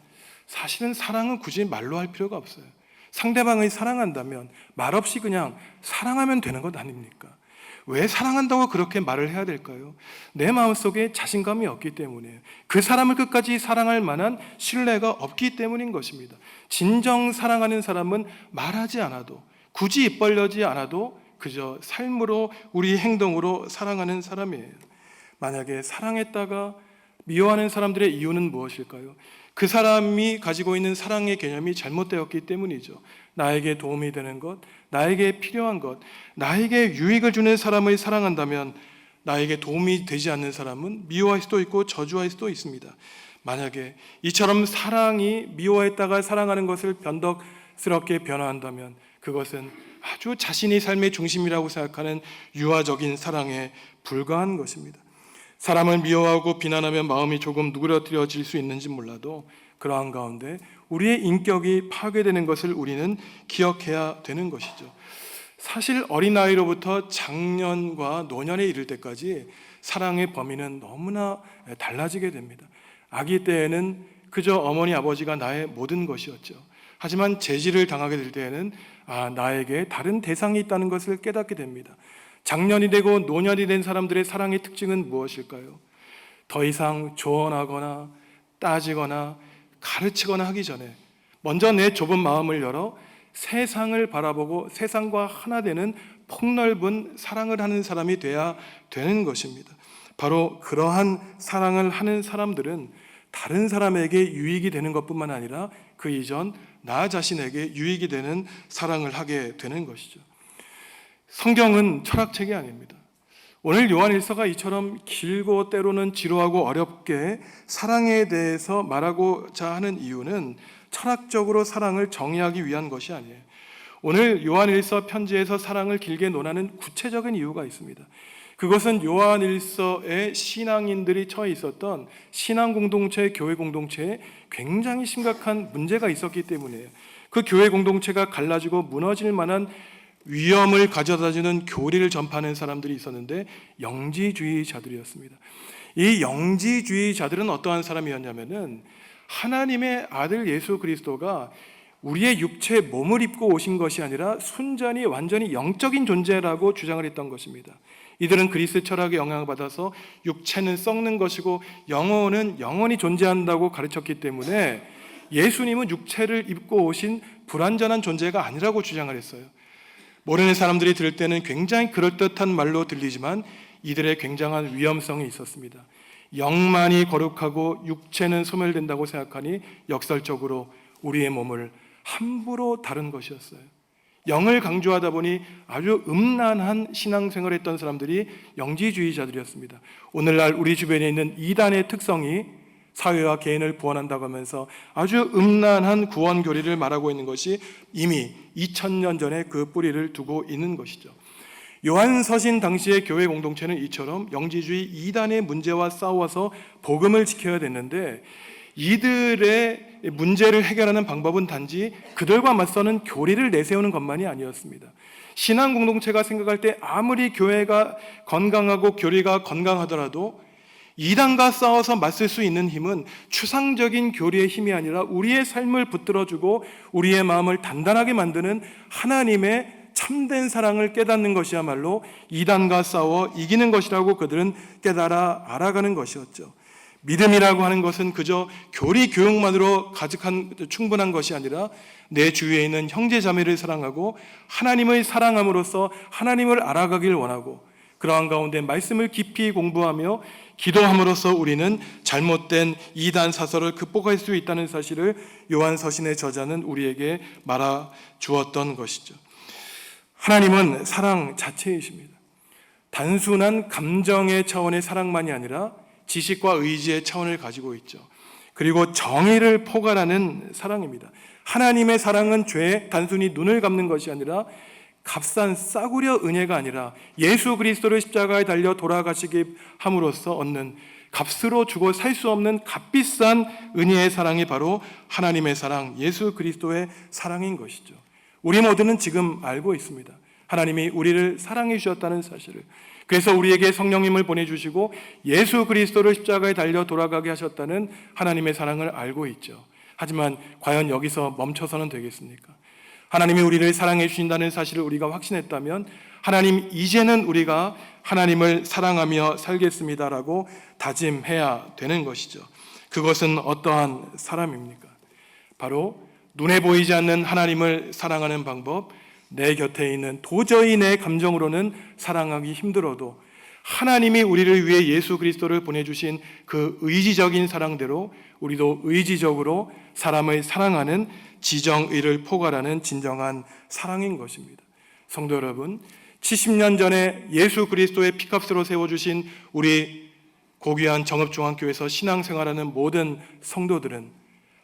사실은 사랑은 굳이 말로 할 필요가 없어요. 상대방을 사랑한다면 말없이 그냥 사랑하면 되는 것 아닙니까? 왜 사랑한다고 그렇게 말을 해야 될까요? 내 마음속에 자신감이 없기 때문이에요. 그 사람을 끝까지 사랑할 만한 신뢰가 없기 때문인 것입니다. 진정 사랑하는 사람은 말하지 않아도, 굳이 입 벌려지 않아도 그저 삶으로, 우리 행동으로 사랑하는 사람이에요. 만약에 사랑했다가 미워하는 사람들의 이유는 무엇일까요? 그 사람이 가지고 있는 사랑의 개념이 잘못되었기 때문이죠. 나에게 도움이 되는 것, 나에게 필요한 것, 나에게 유익을 주는 사람을 사랑한다면 나에게 도움이 되지 않는 사람은 미워할 수도 있고 저주할 수도 있습니다. 만약에 이처럼 사랑이 미워했다가 사랑하는 것을 변덕스럽게 변화한다면 그것은 아주 자신의 삶의 중심이라고 생각하는 유아적인 사랑에 불과한 것입니다. 사람을 미워하고 비난하면 마음이 조금 누그러뜨려질 수 있는지 몰라도 그러한 가운데 우리의 인격이 파괴되는 것을 우리는 기억해야 되는 것이죠. 사실 어린아이로부터 장년과 노년에 이를 때까지 사랑의 범위는 너무나 달라지게 됩니다. 아기 때에는 그저 어머니 아버지가 나의 모든 것이었죠. 하지만 재질을 당하게 될 때에는 나에게 다른 대상이 있다는 것을 깨닫게 됩니다. 장년이 되고 노년이 된 사람들의 사랑의 특징은 무엇일까요? 더 이상 조언하거나 따지거나 가르치거나 하기 전에 먼저 내 좁은 마음을 열어 세상을 바라보고 세상과 하나 되는 폭넓은 사랑을 하는 사람이 돼야 되는 것입니다. 바로 그러한 사랑을 하는 사람들은 다른 사람에게 유익이 되는 것뿐만 아니라 그 이전 나 자신에게 유익이 되는 사랑을 하게 되는 것이죠. 성경은 철학책이 아닙니다. 오늘 요한일서가 이처럼 길고 때로는 지루하고 어렵게 사랑에 대해서 말하고자 하는 이유는 철학적으로 사랑을 정의하기 위한 것이 아니에요. 오늘 요한일서 편지에서 사랑을 길게 논하는 구체적인 이유가 있습니다. 그것은 요한일서의 신앙인들이 처해 있었던 신앙 공동체, 교회 공동체에 굉장히 심각한 문제가 있었기 때문이에요. 그 교회 공동체가 갈라지고 무너질 만한 위험을 가져다주는 교리를 전파하는 사람들이 있었는데 영지주의자들이었습니다. 이 영지주의자들은 어떠한 사람이었냐면은 하나님의 아들 예수 그리스도가 우리의 육체에 몸을 입고 오신 것이 아니라 순전히 완전히 영적인 존재라고 주장을 했던 것입니다. 이들은 그리스 철학에 영향을 받아서 육체는 썩는 것이고 영혼은 영원히 존재한다고 가르쳤기 때문에 예수님은 육체를 입고 오신 불완전한 존재가 아니라고 주장을 했어요. 모르는 사람들이 들을 때는 굉장히 그럴듯한 말로 들리지만 이들의 굉장한 위험성이 있었습니다. 영만이 거룩하고 육체는 소멸된다고 생각하니 역설적으로 우리의 몸을 함부로 다룬 것이었어요. 영을 강조하다 보니 아주 음란한 신앙생활을 했던 사람들이 영지주의자들이었습니다. 오늘날 우리 주변에 있는 이단의 특성이 사회와 개인을 구원한다고 하면서 아주 음란한 구원 교리를 말하고 있는 것이 이미 2000년 전에 그 뿌리를 두고 있는 것이죠. 요한서신 당시의 교회 공동체는 이처럼 영지주의 이단의 문제와 싸워서 복음을 지켜야 됐는데 이들의 문제를 해결하는 방법은 단지 그들과 맞서는 교리를 내세우는 것만이 아니었습니다. 신앙 공동체가 생각할 때 아무리 교회가 건강하고 교리가 건강하더라도 이단과 싸워서 맞설 수 있는 힘은 추상적인 교리의 힘이 아니라 우리의 삶을 붙들어주고 우리의 마음을 단단하게 만드는 하나님의 참된 사랑을 깨닫는 것이야말로 이단과 싸워 이기는 것이라고 그들은 깨달아 알아가는 것이었죠. 믿음이라고 하는 것은 그저 교리 교육만으로 충분한 것이 아니라 내 주위에 있는 형제 자매를 사랑하고 하나님을 사랑함으로써 하나님을 알아가길 원하고 그러한 가운데 말씀을 깊이 공부하며 기도함으로써 우리는 잘못된 이단 사설을 극복할 수 있다는 사실을 요한서신의 저자는 우리에게 말아 주었던 것이죠. 하나님은 사랑 자체이십니다. 단순한 감정의 차원의 사랑만이 아니라 지식과 의지의 차원을 가지고 있죠. 그리고 정의를 포괄하는 사랑입니다. 하나님의 사랑은 죄에 단순히 눈을 감는 것이 아니라 값싼 싸구려 은혜가 아니라 예수 그리스도를 십자가에 달려 돌아가시게 함으로써 얻는 값으로 주고 살 수 없는 값비싼 은혜의 사랑이 바로 하나님의 사랑, 예수 그리스도의 사랑인 것이죠. 우리 모두는 지금 알고 있습니다. 하나님이 우리를 사랑해 주셨다는 사실을. 그래서 우리에게 성령님을 보내주시고 예수 그리스도를 십자가에 달려 돌아가게 하셨다는 하나님의 사랑을 알고 있죠. 하지만 과연 여기서 멈춰서는 되겠습니까? 하나님이 우리를 사랑해 주신다는 사실을 우리가 확신했다면 하나님 이제는 우리가 하나님을 사랑하며 살겠습니다라고 다짐해야 되는 것이죠. 그것은 어떠한 사람입니까? 바로 눈에 보이지 않는 하나님을 사랑하는 방법, 내 곁에 있는 도저히 내 감정으로는 사랑하기 힘들어도 하나님이 우리를 위해 예수 그리스도를 보내주신 그 의지적인 사랑대로 우리도 의지적으로 사람을 사랑하는 지정의를 포괄하는 진정한 사랑인 것입니다. 성도 여러분, 70년 전에 예수 그리스도의 피값으로 세워주신 우리 고귀한 정읍중앙교회에서 신앙생활하는 모든 성도들은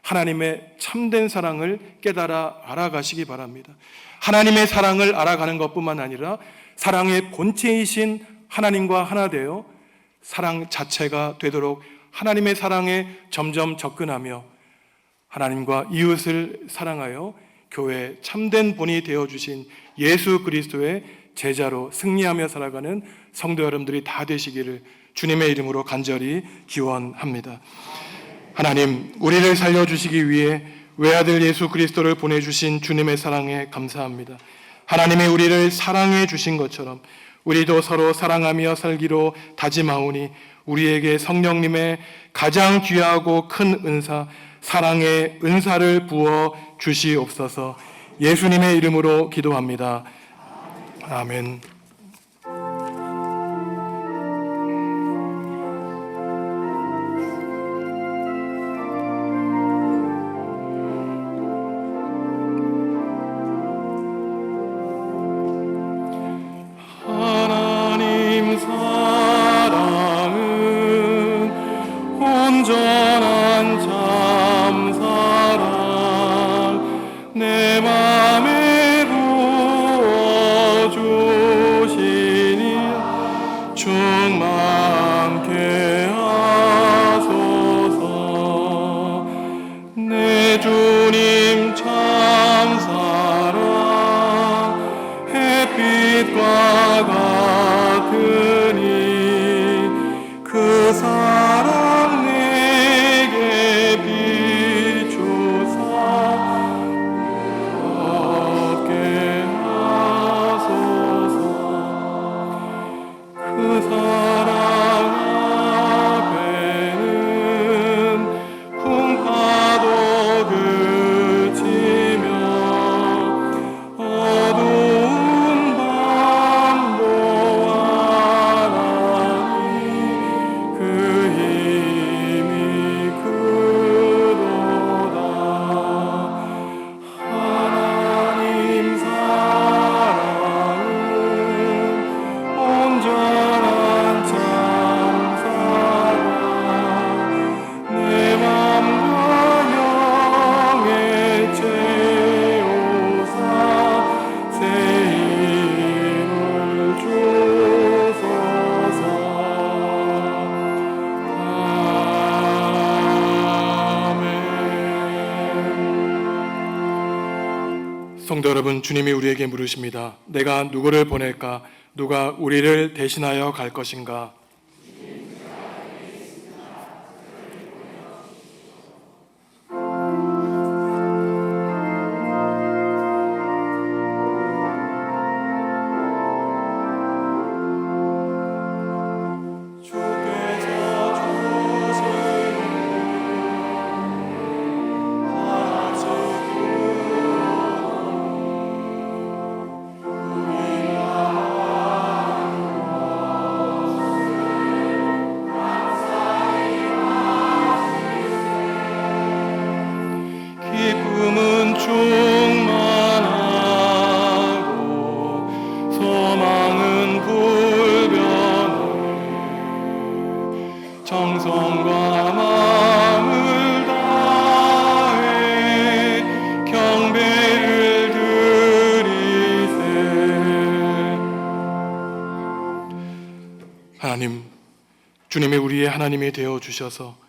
하나님의 참된 사랑을 깨달아 알아가시기 바랍니다. 하나님의 사랑을 알아가는 것뿐만 아니라 사랑의 본체이신 하나님과 하나 되어 사랑 자체가 되도록 하나님의 사랑에 점점 접근하며 하나님과 이웃을 사랑하여 교회의 참된 본이 되어주신 예수 그리스도의 제자로 승리하며 살아가는 성도 여러분들이 다 되시기를 주님의 이름으로 간절히 기원합니다. 하나님, 우리를 살려주시기 위해 외아들 예수 그리스도를 보내주신 주님의 사랑에 감사합니다. 하나님이 우리를 사랑해 주신 것처럼 우리도 서로 사랑하며 살기로 다짐하오니 우리에게 성령님의 가장 귀하고 큰 은사, 사랑의 은사를 부어 주시옵소서. 예수님의 이름으로 기도합니다. 아멘. 하나님 사랑은 온전한 참 사랑 내 맘에 부어주시니 충만케 하소서. 내 주님 참 사랑 햇빛과 같으니 그 사랑 내게 비추사 얻게 하소서. 그 사랑 앞에는 풍파도 그치며 어두운 밤도 하나니 그 힘이 크도다. 하나님 사랑은 온전한 참 사랑 내 맘과 영에 채우사 새 힘을 주소서. 아멘. 성도 여러분, 주님이 우리에게 물으십니다. 내가 누구를 보낼까? 누가 우리를 대신하여 갈 것인가? 주께서 주시는 기쁨은 충만하고 소망은 불변해 정성과 마음을 다해 경배를 드리세. 하나님, 주님이 우리의 하나님이 되어 주셔서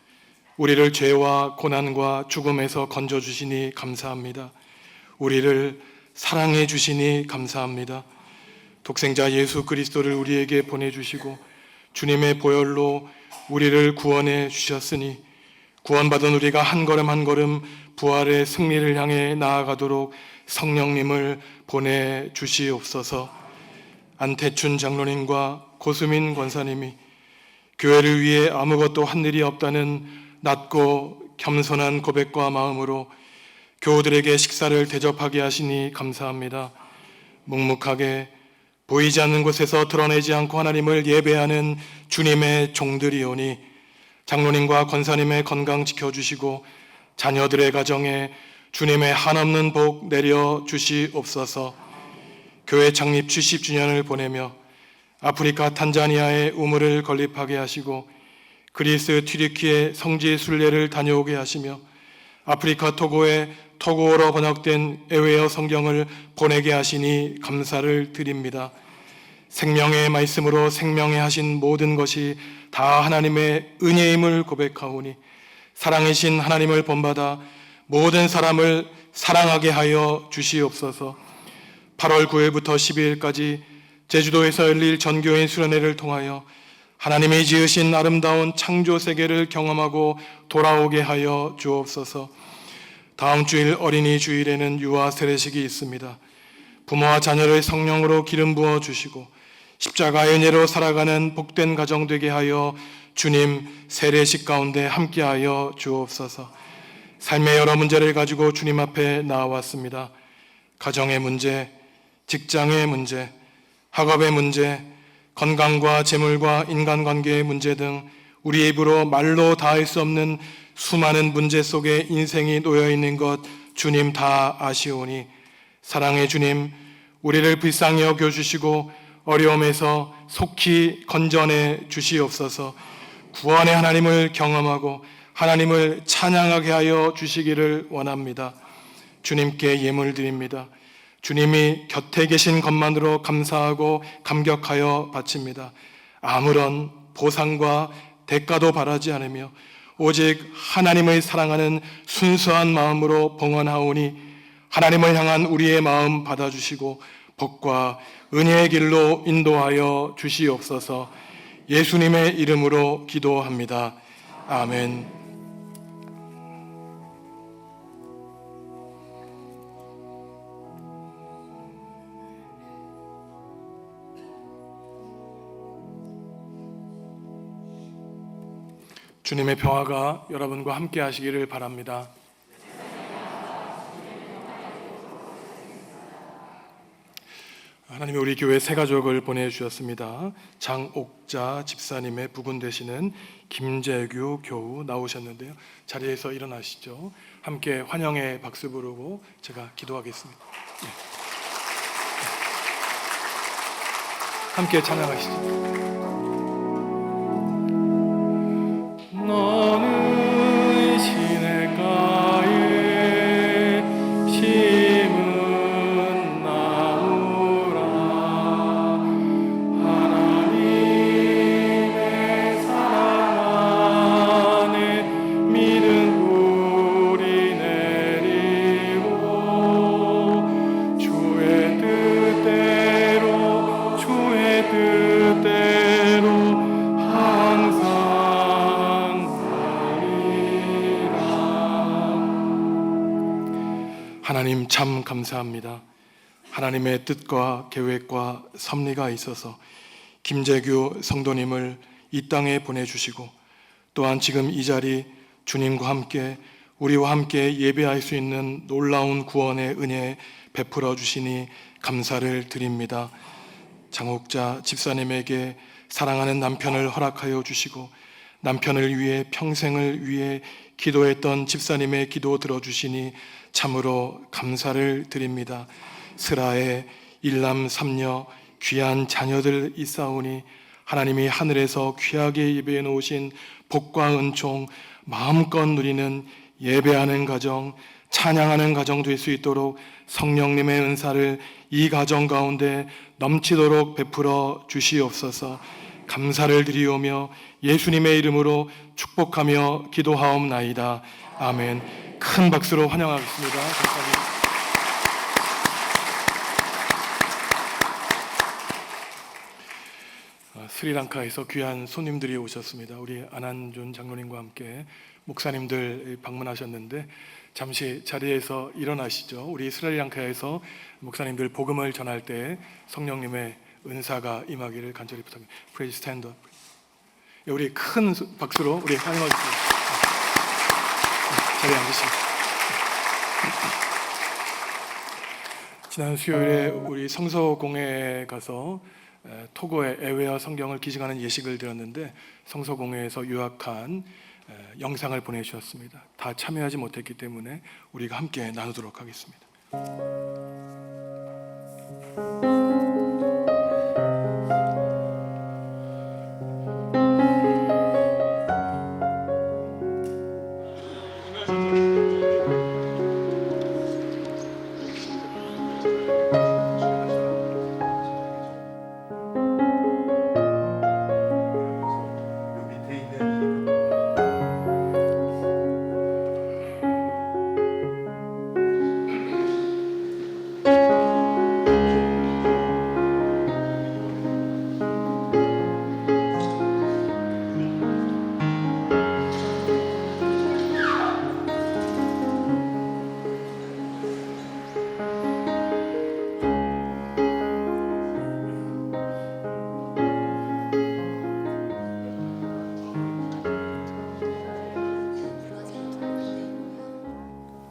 우리를 죄와 고난과 죽음에서 건져 주시니 감사합니다. 우리를 사랑해 주시니 감사합니다. 독생자 예수 그리스도를 우리에게 보내주시고 주님의 보혈로 우리를 구원해 주셨으니 구원받은 우리가 한 걸음 한 걸음 부활의 승리를 향해 나아가도록 성령님을 보내주시옵소서. 안태춘 장로님과 고수민 권사님이 교회를 위해 아무것도 한 일이 없다는 낮고 겸손한 고백과 마음으로 교우들에게 식사를 대접하게 하시니 감사합니다. 묵묵하게 보이지 않는 곳에서 드러내지 않고 하나님을 예배하는 주님의 종들이오니 장로님과 권사님의 건강 지켜주시고 자녀들의 가정에 주님의 한없는 복 내려 주시옵소서. 교회 창립 70주년을 보내며 아프리카 탄자니아의 우물을 건립하게 하시고 그리스 튀르키예 성지 순례를 다녀오게 하시며 아프리카 토고에 토고어로 번역된 에웨어 성경을 보내게 하시니 감사를 드립니다. 생명의 말씀으로 생명에 하신 모든 것이 다 하나님의 은혜임을 고백하오니 사랑이신 하나님을 본받아 모든 사람을 사랑하게 하여 주시옵소서. 8월 9일부터 12일까지 제주도에서 열릴 전교인 수련회를 통하여 하나님이 지으신 아름다운 창조 세계를 경험하고 돌아오게 하여 주옵소서. 다음 주일 어린이 주일에는 유아 세례식이 있습니다. 부모와 자녀를 성령으로 기름 부어 주시고 십자가의 은혜로 살아가는 복된 가정 되게 하여 주님 세례식 가운데 함께하여 주옵소서. 삶의 여러 문제를 가지고 주님 앞에 나왔습니다. 가정의 문제, 직장의 문제, 학업의 문제, 건강과 재물과 인간관계의 문제 등 우리 입으로 말로 다할 수 없는 수많은 문제 속에 인생이 놓여있는 것 주님 다 아시오니 사랑의 주님, 우리를 불쌍히 여겨주시고 어려움에서 속히 건져내 주시옵소서. 구원의 하나님을 경험하고 하나님을 찬양하게 하여 주시기를 원합니다. 주님께 예물 드립니다. 주님이 곁에 계신 것만으로 감사하고 감격하여 바칩니다. 아무런 보상과 대가도 바라지 않으며 오직 하나님을 사랑하는 순수한 마음으로 봉헌하오니 하나님을 향한 우리의 마음 받아주시고 복과 은혜의 길로 인도하여 주시옵소서. 예수님의 이름으로 기도합니다. 아멘. 주님의 평화가 여러분과 함께 하시기를 바랍니다. 하나님이 우리 교회 새 가족을 보내주셨습니다. 장옥자 집사님의 부군 되시는 김재규 교우 나오셨는데요. 자리에서 일어나시죠. 함께 환영의 박수 부르고 제가 기도하겠습니다. 네. 함께 찬양하시죠. 너는 시냇가에 심은 나무라 하나님의 사랑 안에 믿음 뿌리 내리고 주의 뜻대로 항상 하나님 참 감사합니다. 하나님의 뜻과 계획과 섭리가 있어서 김재규 성도님을 이 땅에 보내주시고 또한 지금 이 자리 주님과 함께 우리와 함께 예배할 수 있는 놀라운 구원의 은혜 베풀어 주시니 감사를 드립니다. 장옥자 집사님에게 사랑하는 남편을 허락하여 주시고 남편을 위해 평생을 위해 기도했던 집사님의 기도 들어주시니 참으로 감사를 드립니다. 스라에 일남 삼녀 귀한 자녀들 있사오니 하나님이 하늘에서 귀하게 예배해 놓으신 복과 은총 마음껏 누리는 예배하는 가정, 찬양하는 가정 될 수 있도록 성령님의 은사를 이 가정 가운데 넘치도록 베풀어 주시옵소서. 감사를 드리오며 예수님의 이름으로 축복하며 기도하옵나이다. 아멘. 큰 박수로 환영하겠습니다. 감사합니다. 스리랑카에서 귀한 손님들이 오셨습니다. 우리 안한준 장로님과 함께 목사님들 방문하셨는데 잠시 자리에서 일어나시죠. 우리 스리랑카에서 목사님들 복음을 전할 때 성령님의 은사가 임하기를 간절히 부탁합니다. Please stand up. 우리 큰 박수로 우리 환영하겠습니다. 자리에 앉으시죠. 지난 수요일에 우리 성서공회에 가서 토고의 에웨어 성경을 기증하는 예식을 드렸는데 성서공회에서 요약한 영상을 보내주셨습니다. 다 참여하지 못했기 때문에 우리가 함께 나누도록 하겠습니다.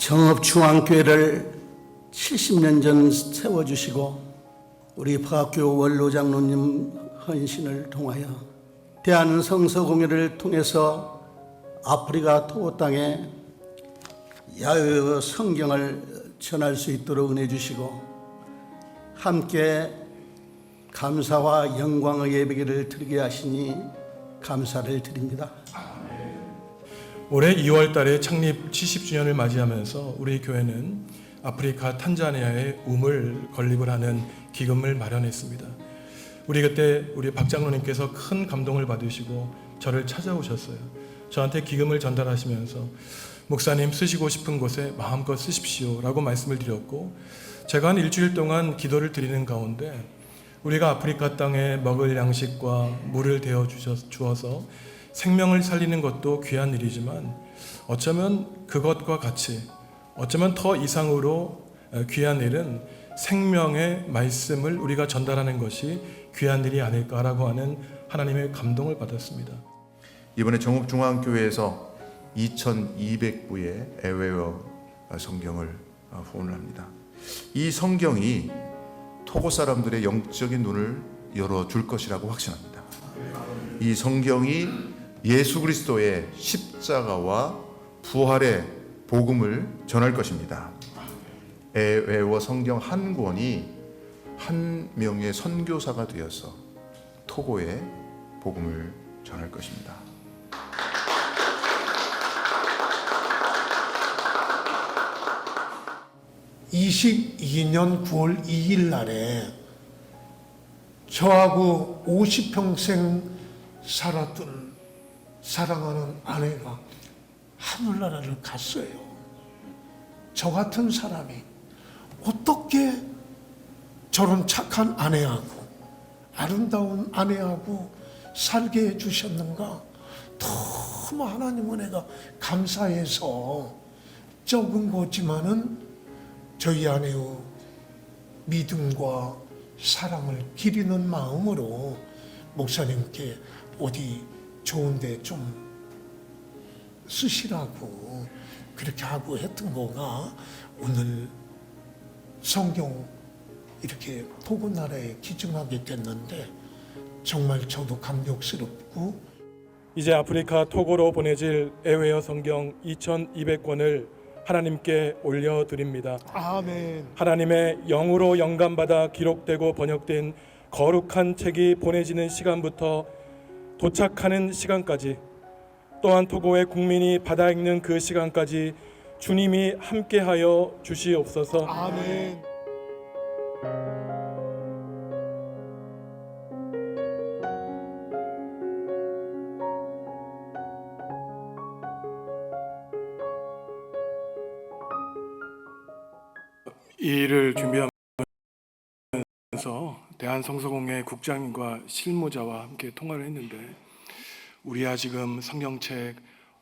정읍중앙교회를 70년 전 세워주시고 우리 파학교 원로장로님 헌신을 통하여 대한성서공회를 통해서 아프리카 토고 땅에 야외 성경을 전할 수 있도록 은혜 주시고 함께 감사와 영광의 예배기를 드리게 하시니 감사를 드립니다. 올해 2월 달에 창립 70주년을 맞이하면서 우리 교회는 아프리카 탄자니아에 우물 건립을 하는 기금을 마련했습니다. 우리 박 장로님께서 큰 감동을 받으시고 저를 찾아오셨어요. 저한테 기금을 전달하시면서 목사님 쓰시고 싶은 곳에 마음껏 쓰십시오 라고 말씀을 드렸고 제가 한 일주일 동안 기도를 드리는 가운데 우리가 아프리카 땅에 먹을 양식과 물을 대어 주어서 생명을 살리는 것도 귀한 일이지만 어쩌면 그것과 같이 어쩌면 더 이상으로 귀한 일은 생명의 말씀을 우리가 전달하는 것이 귀한 일이 아닐까라고 하는 하나님의 감동을 받았습니다. 이번에 정읍중앙교회에서 2200부의 에웨어 성경을 후원을 합니다. 이 성경이 토고 사람들의 영적인 눈을 열어줄 것이라고 확신합니다. 이 성경이 예수 그리스도의 십자가와 부활의 복음을 전할 것입니다. 에웨어 성경 한 권이 한 명의 선교사가 되어서 토고의 복음을 전할 것입니다. (22년 9월 2일) 날에 저하고 50평생 살았던 사랑하는 아내가 하늘나라를 갔어요. 저 같은 사람이 어떻게 저런 착한 아내하고 아름다운 아내하고 살게 해주셨는가. 너무 하나님 은혜가 감사해서 적은 거지만은 저희 아내의 믿음과 사랑을 기리는 마음으로 목사님께 어디 좋은데 좀 쓰시라고 그렇게 하고 했던 거가 오늘 성경 이렇게 토고 나라에 기증하게 됐는데 정말 저도 감격스럽고 이제 아프리카 토고로 보내질 에웨어 성경 2200권을 하나님께 올려드립니다. 아멘. 하나님의 영으로 영감받아 기록되고 번역된 거룩한 책이 보내지는 시간부터 도착하는 시간까지 또한 토고의 국민이 받아 읽는 그 시간까지 주님이 함께하여 주시옵소서. 아멘. 이 일을 준비하면서 대한성서공회 국장님과 실무자와 함께 통화를 했는데 우리야 지금 성경책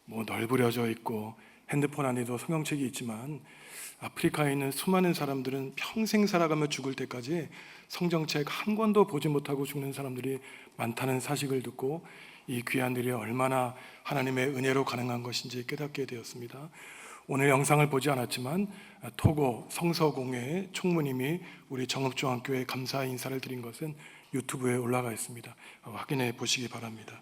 널브러져 있고 핸드폰 안에도 성경책이 있지만 아프리카에 있는 수많은 사람들은 평생 살아가며 죽을 때까지 성경책 한 권도 보지 못하고 죽는 사람들이 많다는 사실을 듣고 이 귀한 일이 얼마나 하나님의 은혜로 가능한 것인지 깨닫게 되었습니다. 오늘 영상을 보지 않았지만 토고 성서공회 총무님이 우리 정읍중앙교회 감사 인사를 드린 것은 유튜브에 올라가 있습니다. 확인해 보시기 바랍니다.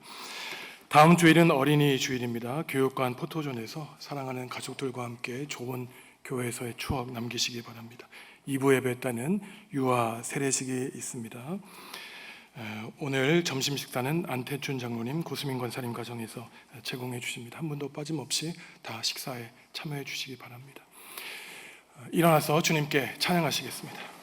다음 주일은 어린이 주일입니다. 교육관 포토존에서 사랑하는 가족들과 함께 좋은 교회에서의 추억 남기시기 바랍니다. 2부 예배 때는 유아 세례식이 있습니다. 오늘 점심 식사는 안태춘 장로님, 고수민 권사님 가정에서 제공해 주십니다. 한 분도 빠짐없이 다 식사에 참여해 주시기 바랍니다. 일어나서 주님께 찬양하시겠습니다.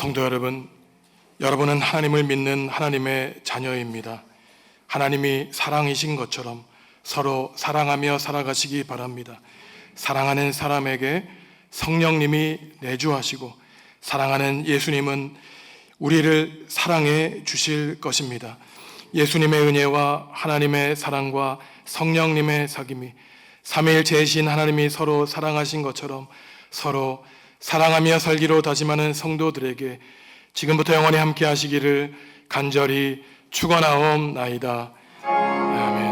성도 여러분, 여러분은 하나님을 믿는 하나님의 자녀입니다. 하나님이 사랑이신 것처럼 서로 사랑하며 살아가시기 바랍니다. 사랑하는 사람에게 성령님이 내주하시고 사랑하는 예수님은 우리를 사랑해 주실 것입니다. 예수님의 은혜와 하나님의 사랑과 성령님의 사귐이 삼위일체이신 하나님이 서로 사랑하신 것처럼 서로 사랑하며 살기로 다짐하는 성도들에게 지금부터 영원히 함께 하시기를 간절히 축원하옵나이다. 아멘.